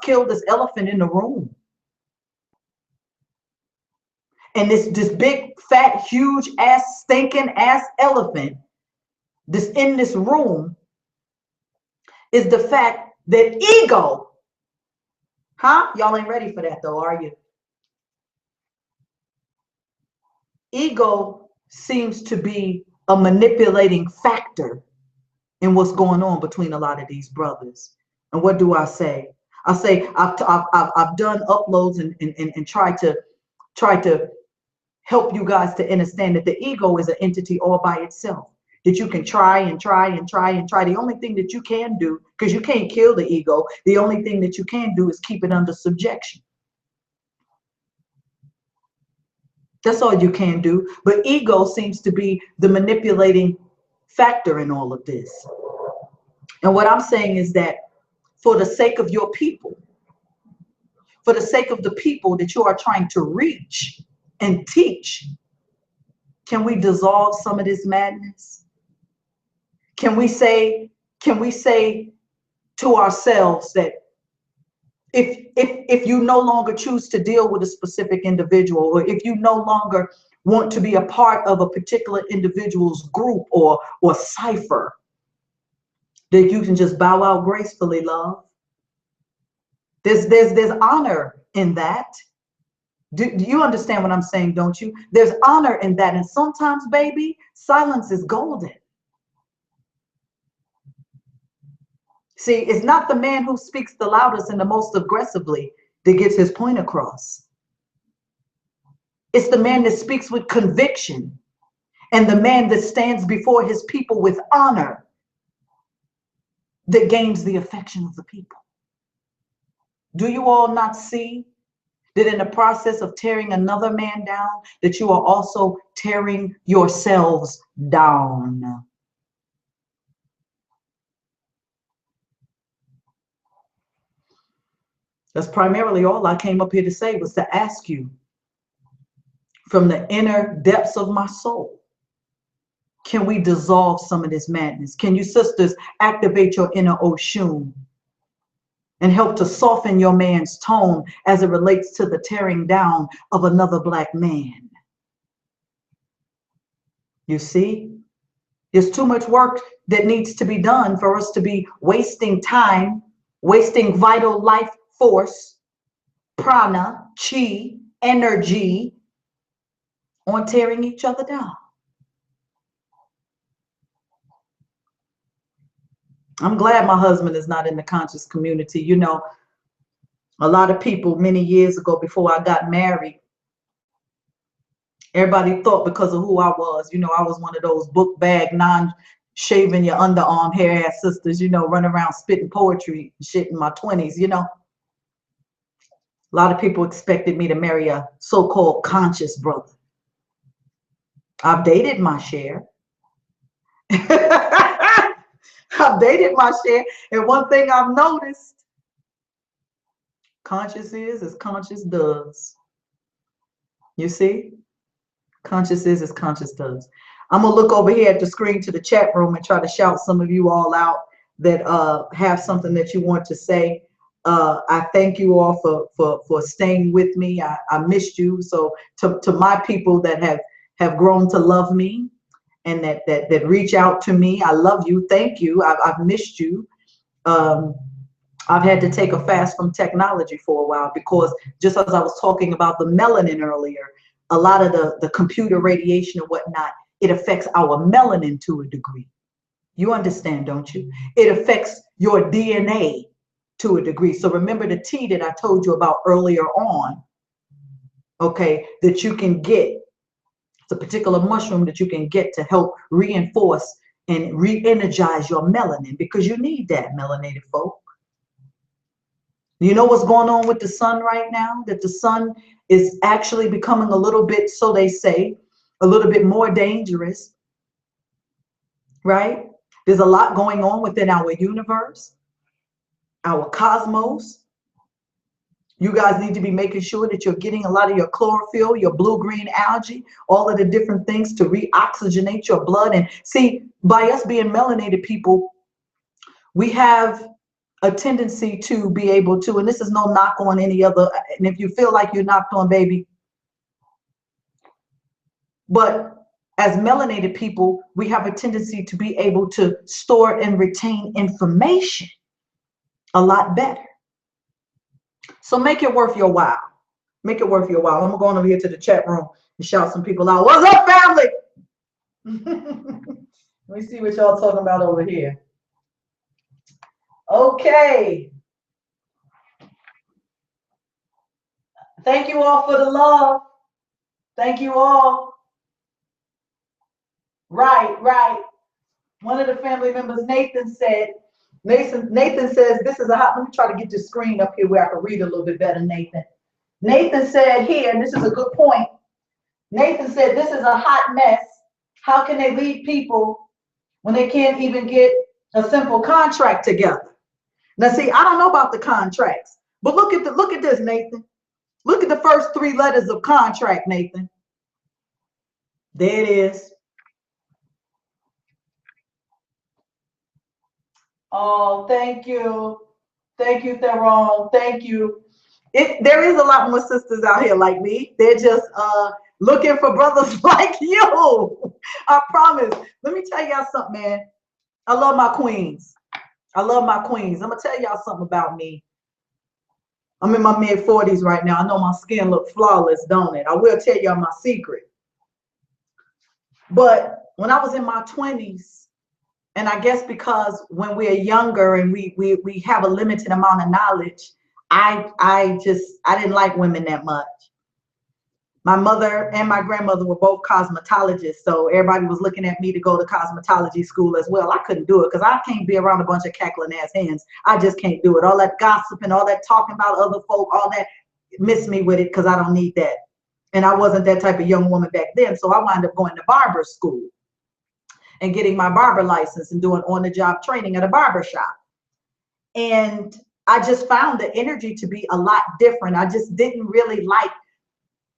kill this elephant in the room. And this big, fat, huge ass, stinking ass elephant that's in this room is the fact that ego, Y'all ain't ready for that though, are you? Ego seems to be a manipulating factor in what's going on between a lot of these brothers. And what do I say? I say I've done uploads and tried to help you guys to understand that the ego is an entity all by itself, that you can try and try and try and try. The only thing that you can do, because you can't kill the ego, the only thing that you can do is keep it under subjection. That's all you can do. But ego seems to be the manipulating factor in all of this. And what I'm saying is that for the sake of your people, for the sake of the people that you are trying to reach and teach, can we dissolve some of this madness? Can we say to ourselves that if you no longer choose to deal with a specific individual, or if you no longer want to be a part of a particular individual's group or cipher, that you can just bow out gracefully, love? There's honor in that. Do you understand what I'm saying, don't you? There's honor in that. And sometimes, baby, silence is golden. See, it's not the man who speaks the loudest and the most aggressively that gets his point across. It's the man that speaks with conviction, and the man that stands before his people with honor that gains the affection of the people. Do you all not see that in the process of tearing another man down, that you are also tearing yourselves down? That's primarily all I came up here to say, was to ask you from the inner depths of my soul, can we dissolve some of this madness? Can you sisters activate your inner Oshun and help to soften your man's tone as it relates to the tearing down of another black man? You see, there's too much work that needs to be done for us to be wasting time, wasting vital life force, prana, chi, energy on tearing each other down. I'm glad my husband is not in the conscious community. You know, a lot of people many years ago, before I got married, everybody thought because of who I was, you know, I was one of those book bag, non-shaving your underarm hair ass sisters, you know, running around spitting poetry and shit in my 20s, you know. A lot of people expected me to marry a so-called conscious brother. I've dated my share. dated my share. And one thing I've noticed, conscious is as conscious does. You see? Conscious is as conscious does. I'm going to look over here at the screen to the chat room and try to shout some of you all out that have something that you want to say. I thank you all for staying with me. I missed you. So to my people that have grown to love me and that reach out to me, I love you. Thank you. I've missed you. I've had to take a fast from technology for a while because just as I was talking about the melanin earlier, a lot of the computer radiation and whatnot, it affects our melanin to a degree. You understand, don't you? It affects your DNA to a degree. So remember the tea that I told you about earlier on, okay, that you can get. It's a particular mushroom that you can get to help reinforce and re-energize your melanin because you need that, melanated folk. You know what's going on with the sun right now? That the sun is actually becoming a little bit, so they say, a little bit more dangerous, right? There's a lot going on within our universe, our cosmos. You guys need to be making sure that you're getting a lot of your chlorophyll, your blue-green algae, all of the different things to re-oxygenate your blood. And see, by us being melanated people, we have a tendency to be able to, and this is no knock on any other, and if you feel like you're knocked on, baby, but as melanated people, we have a tendency to be able to store and retain information a lot better. So make it worth your while. Make it worth your while. I'm going over here to the chat room and shout some people out. What's up, family? Let me see what y'all talking about over here. Okay. Thank you all for the love. Thank you all. Right. One of the family members, Nathan says, this is a hot, let me try to get this screen up here where I can read a little bit better, Nathan. Nathan said here, and this is a good point. Nathan said, this is a hot mess. How can they lead people when they can't even get a simple contract together? Now, see, I don't know about the contracts, but look at this, Nathan. Look at the first 3 letters of contract, Nathan. There it is. Oh, thank you. Thank you, Pharaoh. Thank you. There is a lot more sisters out here like me. They're just looking for brothers like you. I promise. Let me tell y'all something, man. I love my queens. I'm going to tell y'all something about me. I'm in my mid-40s right now. I know my skin looks flawless, don't it? I will tell y'all my secret. But when I was in my 20s, and I guess because when we're younger and we have a limited amount of knowledge, I didn't like women that much. My mother and my grandmother were both cosmetologists, so everybody was looking at me to go to cosmetology school as well. I couldn't do it because I can't be around a bunch of cackling ass hens. I just can't do it. All that gossip and all that talking about other folk, all that, miss me with it because I don't need that. And I wasn't that type of young woman back then, so I wound up going to barber school and getting my barber license and doing on-the-job training at a barber shop. And I just found the energy to be a lot different. I just didn't really like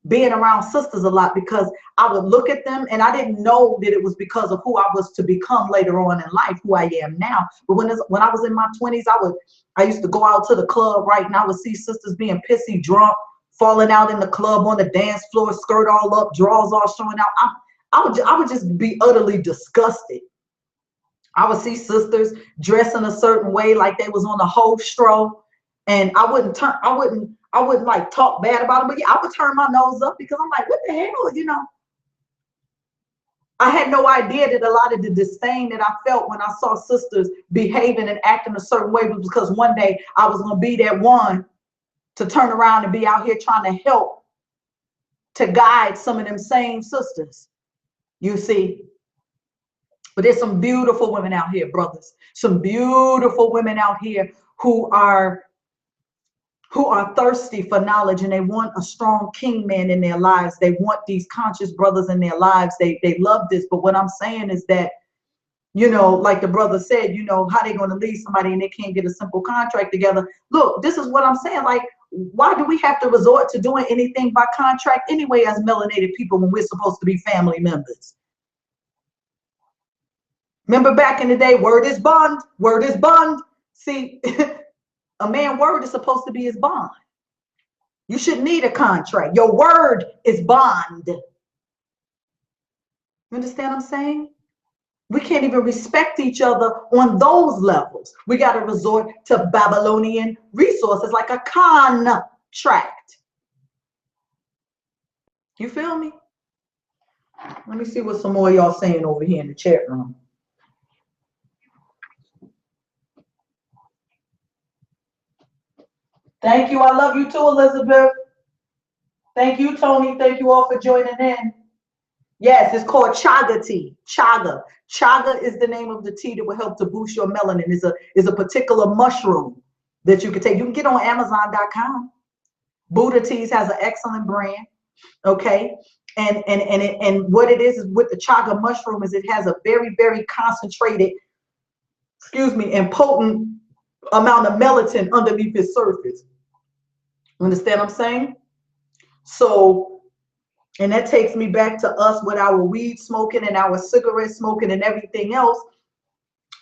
being around sisters a lot because I would look at them and I didn't know that it was because of who I was to become later on in life, who I am now. But when I was in my 20s, I used to go out to the club, right? And I would see sisters being pissy drunk, falling out in the club on the dance floor, skirt all up, drawers all showing out. I would just be utterly disgusted. I would see sisters dressing a certain way like they was on a hoe stroll, and I wouldn't like talk bad about them, but yeah, I would turn my nose up because I'm like, what the hell, you know? I had no idea that a lot of the disdain that I felt when I saw sisters behaving and acting a certain way was because one day I was going to be that one to turn around and be out here trying to help to guide some of them same sisters, you see. But there's some beautiful women out here, brothers, some beautiful women out here who are thirsty for knowledge, and they want a strong king man in their lives. They want these conscious brothers in their lives. They love this. But what I'm saying is that You know, like the brother said, you know, how they going to leave somebody and they can't get a simple contract together. Look, this is what I'm saying. Like, why do we have to resort to doing anything by contract anyway as melanated people when we're supposed to be family members? Remember back in the day, word is bond, word is bond. See, a man's word is supposed to be his bond. You shouldn't need a contract. Your word is bond. You understand what I'm saying? We can't even respect each other on those levels. We got to resort to Babylonian resources like a contract. You feel me? Let me see what some more of y'all saying over here in the chat room. Thank you. I love you too, Elizabeth. Thank you, Tony. Thank you all for joining in. Yes, it's called chaga tea. Chaga. Chaga is the name of the tea that will help to boost your melanin. Is a particular mushroom that you can take. You can get on Amazon.com. Buddha Teas has an excellent brand. Okay. And what it is with the chaga mushroom is it has a very, very concentrated, and potent amount of melatonin underneath its surface. Understand what I'm saying? So, and that takes me back to us with our weed smoking and our cigarette smoking and everything else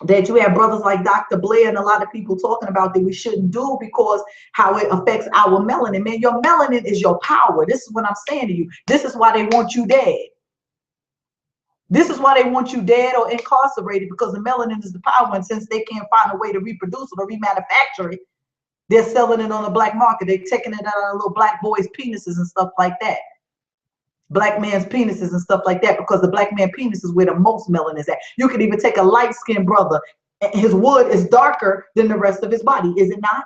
that you have brothers like Dr. Blair and a lot of people talking about that we shouldn't do because how it affects our melanin. Man, your melanin is your power. This is what I'm saying to you. This is why they want you dead. This is why they want you dead or incarcerated, because the melanin is the power. And since they can't find a way to reproduce it or remanufacture it, they're selling it on the black market. They're taking it out of little black boys' penises and stuff like that. Black man's penises and stuff like that, because the black man penis is where the most melanin is at. You can even take a light-skinned brother, and his wood is darker than the rest of his body, is it not?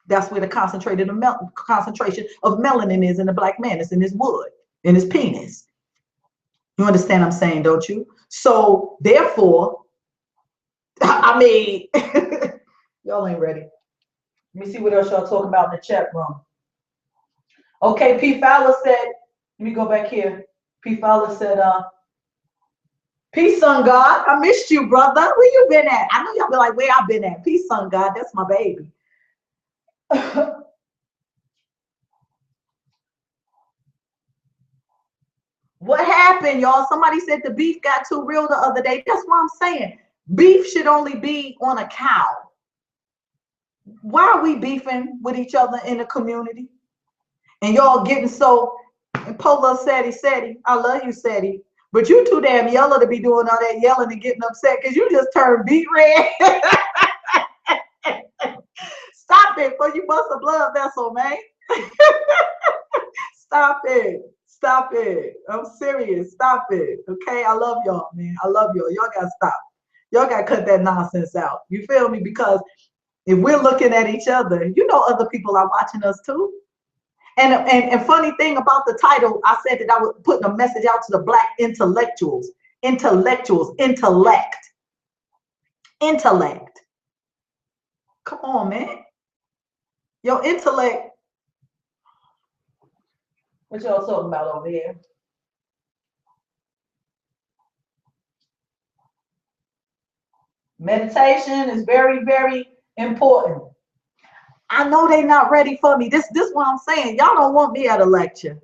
That's where the concentration of melanin is in the black man. It's in his wood, in his penis. You understand what I'm saying, don't you? So therefore, I mean, y'all ain't ready. Let me see what else y'all talking about in the chat room. Okay, P. Fowler said, let me go back here. P. Fowler said, peace, son God. I missed you, brother. Where you been at? I know y'all be like, where I been at? Peace, son God. That's my baby. What happened, y'all? Somebody said the beef got too real the other day. That's what I'm saying. Beef should only be on a cow. Why are we beefing with each other in the community? And y'all getting so, and Polo Seti, I love you, Seti, but you too damn yellow to be doing all that yelling and getting upset because you just turned beet red. Stop it before you bust a blood vessel, man. Stop it. Stop it. I'm serious. Stop it. Okay? I love y'all, man. I love y'all. Y'all got to stop. Y'all got to cut that nonsense out. You feel me? Because if we're looking at each other, you know other people are watching us too. And funny thing about the title, I said that I was putting a message out to the black intellectuals. Intellect. Come on, man. Your intellect. What y'all talking about over here? Meditation is very, very important. I know they're not ready for me. This what I'm saying. Y'all don't want me at a lecture.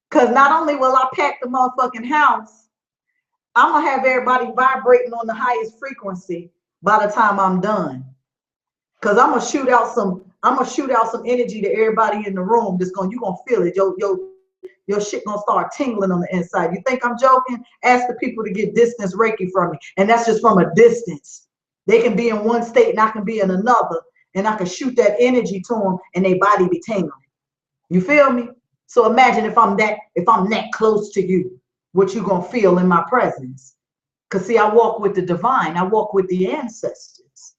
Because not only will I pack the motherfucking house, I'm going to have everybody vibrating on the highest frequency by the time I'm done. Because I'm going to shoot out some energy to everybody in the room. You're going to feel it. Your shit going to start tingling on the inside. You think I'm joking? Ask the people to get distance Reiki from me. And that's just from a distance. They can be in one state and I can be in another. And I can shoot that energy to them and their body be tingling. You feel me? So imagine if I'm that close to you, what you gonna feel in my presence. Because see, I walk with the divine. I walk with the ancestors.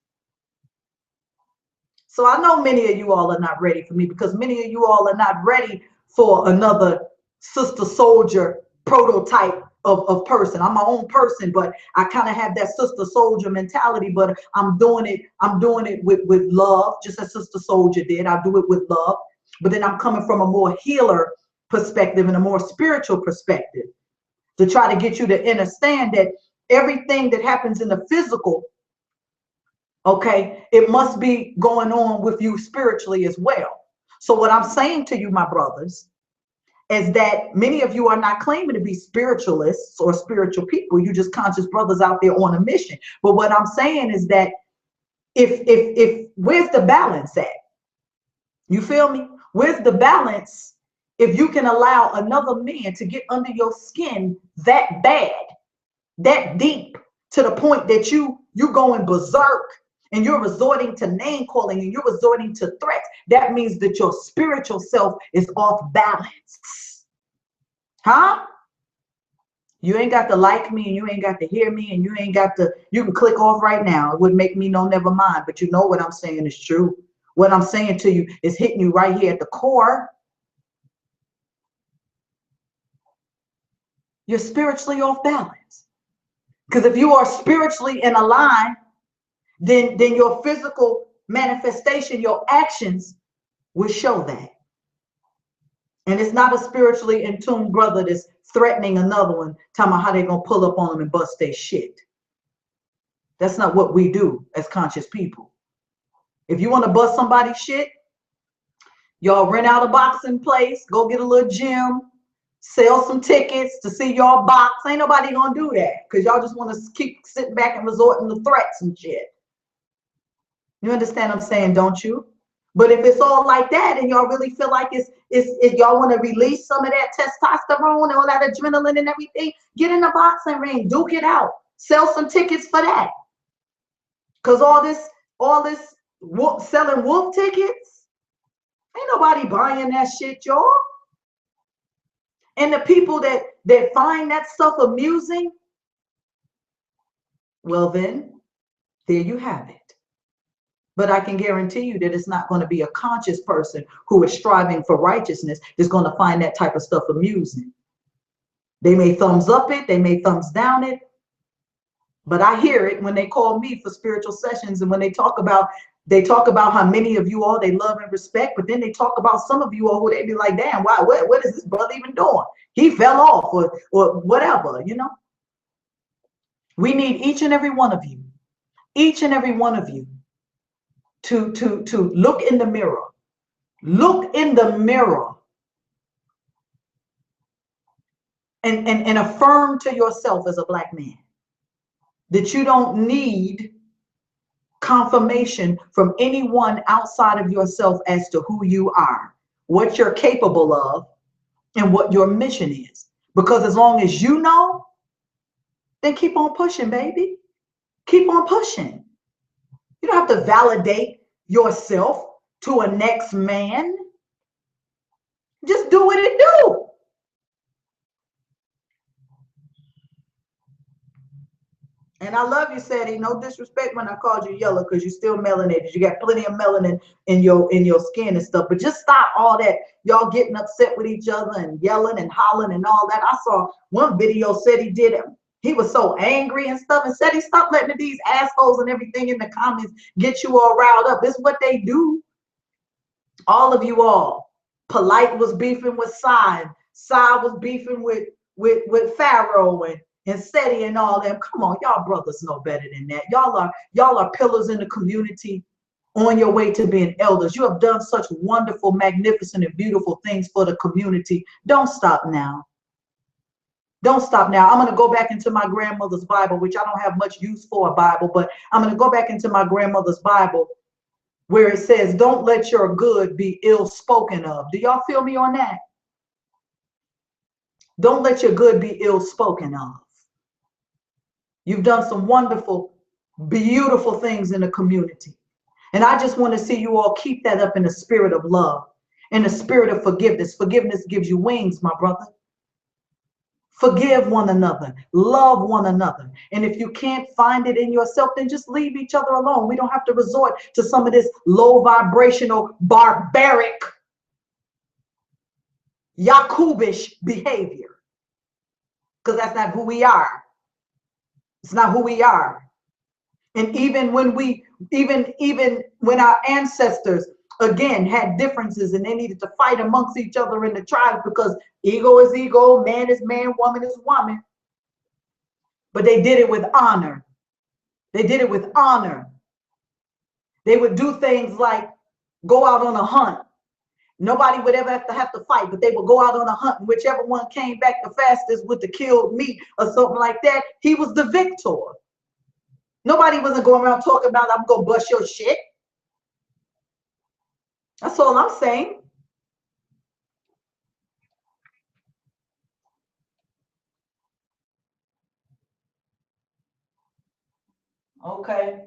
So I know many of you all are not ready for me, because many of you all are not ready for another sister soldier prototype of person. I'm my own person, but I kind of have that sister soldier mentality, but I'm doing it with love, just as Sister Soldier did. I do it with love, but then I'm coming from a more healer perspective and a more spiritual perspective to try to get you to understand that everything that happens in the physical, okay, it must be going on with you spiritually as well. So what I'm saying to you, my brothers, is that many of you are not claiming to be spiritualists or spiritual people. You just conscious brothers out there on a mission. But what I'm saying is that if where's the balance at? You feel me? Where's the balance if you can allow another man to get under your skin that bad, that deep, to the point that you going berserk and you're resorting to name calling and you're resorting to threats? That means that your spiritual self is off balance. Huh? You ain't got to like me and you ain't got to hear me and you ain't got to, you can click off right now. It would make me know, never mind. But you know what I'm saying is true. What I'm saying to you is hitting you right here at the core. You're spiritually off balance. Because if you are spiritually in a line, then your physical manifestation, your actions will show that. And it's not a spiritually in tune brother that's threatening another one, talking about how they're going to pull up on them and bust their shit. That's not what we do as conscious people. If you want to bust somebody's shit, y'all rent out a boxing place, go get a little gym, sell some tickets to see y'all box. Ain't nobody going to do that because y'all just want to keep sitting back and resorting to threats and shit. You understand what I'm saying, don't you? But if it's all like that and y'all really feel like it's y'all want to release some of that testosterone and all that adrenaline and everything, get in the boxing ring, duke it out, sell some tickets for that. Because all this selling wolf tickets, ain't nobody buying that shit, y'all. And the people that find that stuff amusing, well then, there you have it. But I can guarantee you that it's not going to be a conscious person who is striving for righteousness that's going to find that type of stuff amusing. They may thumbs up it, they may thumbs down it, but I hear it when they call me for spiritual sessions and when they talk about how many of you all they love and respect, but then they talk about some of you all who they be like, damn, why, what is this brother even doing? He fell off or whatever, you know. We need each and every one of you to look in the mirror. Look in the mirror and affirm to yourself as a black man that you don't need confirmation from anyone outside of yourself as to who you are, what you're capable of, and what your mission is. Because as long as you know, then keep on pushing, baby. Keep on pushing. You don't have to validate yourself to a next man. Just do what it do. And I love you, Seti. No disrespect when I called you yellow because you're still melanated. You got plenty of melanin in your skin and stuff. But just stop all that. Y'all getting upset with each other and yelling and hollering and all that. I saw one video Seti did it. He was so angry and stuff. And Seti, stop letting these assholes and everything in the comments get you all riled up. It's what they do. All of you all. Polight was beefing with Sai. Sai was beefing with Pharaoh and Seti and all them. Come on, y'all brothers know better than that. Y'all are pillars in the community on your way to being elders. You have done such wonderful, magnificent, and beautiful things for the community. Don't stop now. Don't stop now. I'm going to go back into my grandmother's Bible, which I don't have much use for a Bible, but I'm going to go back into my grandmother's Bible where it says, don't let your good be ill spoken of. Do y'all feel me on that? Don't let your good be ill spoken of. You've done some wonderful, beautiful things in the community. And I just want to see you all keep that up in the spirit of love, in the spirit of forgiveness. Forgiveness gives you wings, my brother. Forgive one another, love one another. And if you can't find it in yourself, then just leave each other alone. We don't have to resort to some of this low vibrational, barbaric, Yakubish behavior. Because that's not who we are. It's not who we are. And even when when our ancestors again had differences and they needed to fight amongst each other in the tribes because ego is ego, man is man, woman is woman. but they did it with honor. They did it with honor. They would do things like go out on a hunt. Nobody would ever have to fight, but they would go out on a hunt, and whichever one came back the fastest with the killed meat or something like that, he was the victor. Nobody wasn't going around talking about, I'm going to bust your shit. That's all I'm saying. Okay.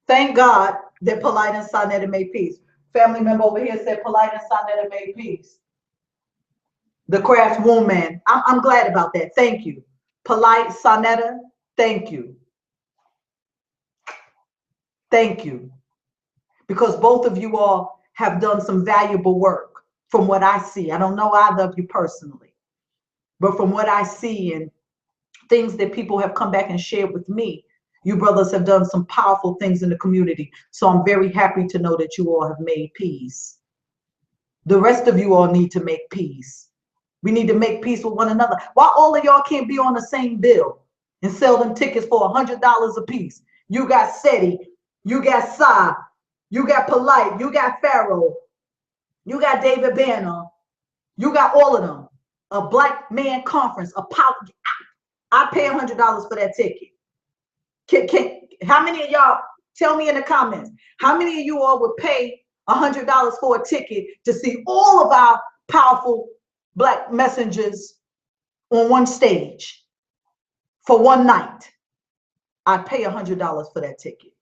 Thank God that Polight and Sonetta made peace. Family member over here said Polight and Sonetta made peace. The craft woman. I'm glad about that. Thank you. Polight, Sonetta, thank you. Thank you. Because both of you all have done some valuable work from what I see. I don't know either of you personally, but from what I see and things that people have come back and shared with me, you brothers have done some powerful things in the community. So I'm very happy to know that you all have made peace. The rest of you all need to make peace. We need to make peace with one another. Why all of y'all can't be on the same bill and sell them tickets for $100 a piece? You got Seti, you got Sa, you got Polight, you got Pharaoh, you got David Banner, you got all of them. A black man conference, I pay $100 for that ticket. How many of y'all, tell me in the comments, how many of you all would pay $100 for a ticket to see all of our powerful black messengers on one stage for one night? I pay $100 for that ticket.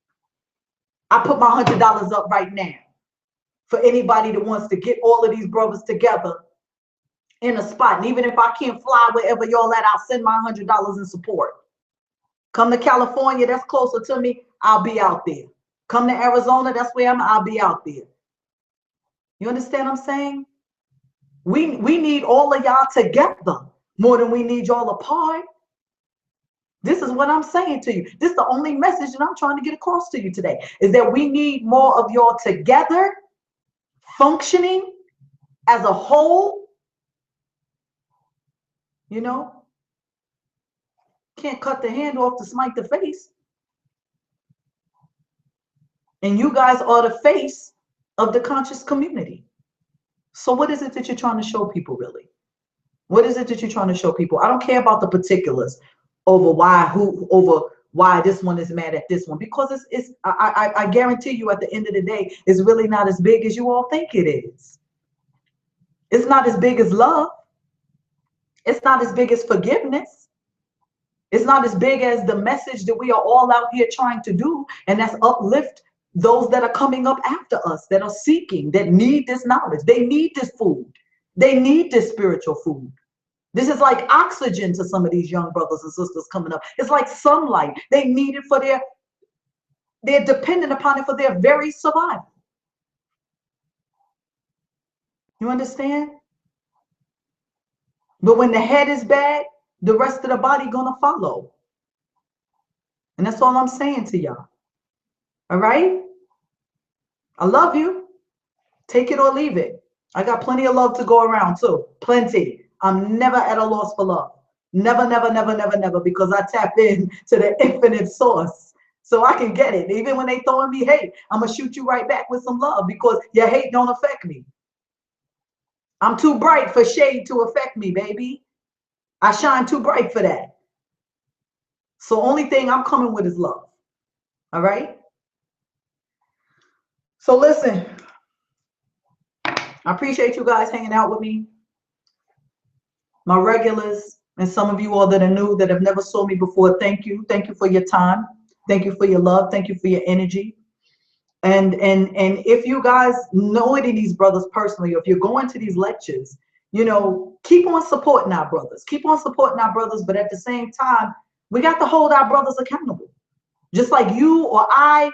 I put my $100 up right now for anybody that wants to get all of these brothers together in a spot. And even if I can't fly wherever y'all at, I'll send my $100 in support. Come to California, that's closer to me, I'll be out there. Come to Arizona, that's where I'll be out there. You understand what I'm saying? We need all of y'all together more than we need y'all apart. This is what I'm saying to you. This is the only message that I'm trying to get across to you today, is that we need more of y'all together, functioning as a whole. You know? Can't cut the hand off to smite the face. And you guys are the face of the conscious community. So what is it that you're trying to show people, really? What is it that you're trying to show people? I don't care about the particulars over why this one is mad at this one, because I guarantee you at the end of the day, it's really not as big as you all think it is. It's not as big as love. It's not as big as forgiveness. It's not as big as the message that we are all out here trying to do, and that's uplift those that are coming up after us, that are seeking, that need this knowledge. They need this food. They need this spiritual food. This is like oxygen to some of these young brothers and sisters coming up. It's like sunlight. They need it for they're dependent upon it for their very survival. You understand? But when the head is bad, the rest of the body gonna follow. And that's all I'm saying to y'all. All right? I love you. Take it or leave it. I got plenty of love to go around too. Plenty. I'm never at a loss for love. Never, never, never, never, never, because I tap in to the infinite source. So I can get it. Even when they throwing me hate, I'm gonna shoot you right back with some love, because your hate don't affect me. I'm too bright for shade to affect me, baby. I shine too bright for that. So only thing I'm coming with is love. All right? So listen, I appreciate you guys hanging out with me. My regulars and some of you all that are new, that have never saw me before, thank you. Thank you for your time. Thank you for your love. Thank you for your energy. And if you guys know any of these brothers personally, or if you're going to these lectures, you know, keep on supporting our brothers. Keep on supporting our brothers, but at the same time, we got to hold our brothers accountable. Just like you or I,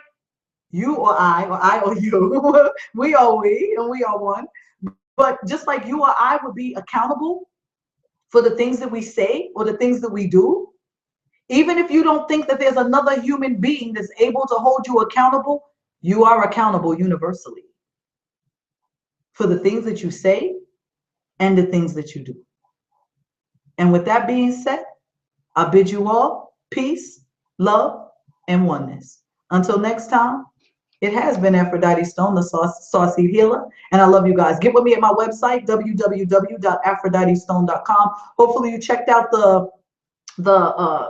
or I or you, we are we, and we are one. But just like you or I would be accountable for the things that we say or the things that we do, even if you don't think that there's another human being that's able to hold you accountable, you are accountable universally for the things that you say and the things that you do. And with that being said, I bid you all peace, love, and oneness. Until next time, it has been Aphrodite Stone, the saucy healer, and I love you guys. Get with me at my website, www.aphroditestone.com. Hopefully you checked out the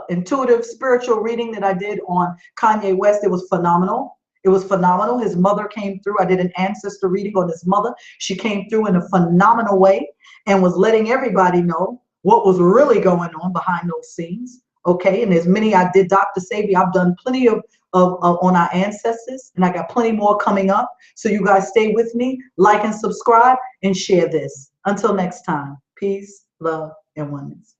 intuitive spiritual reading that I did on Kanye West. It was phenomenal. It was phenomenal. His mother came through. I did an ancestor reading on his mother. She came through in a phenomenal way and was letting everybody know what was really going on behind those scenes. Okay, and there's many. I did Dr. Sabi. I've done plenty of on our ancestors, and I got plenty more coming up. So you guys stay with me, like and subscribe, and share this. Until next time, peace, love, and oneness.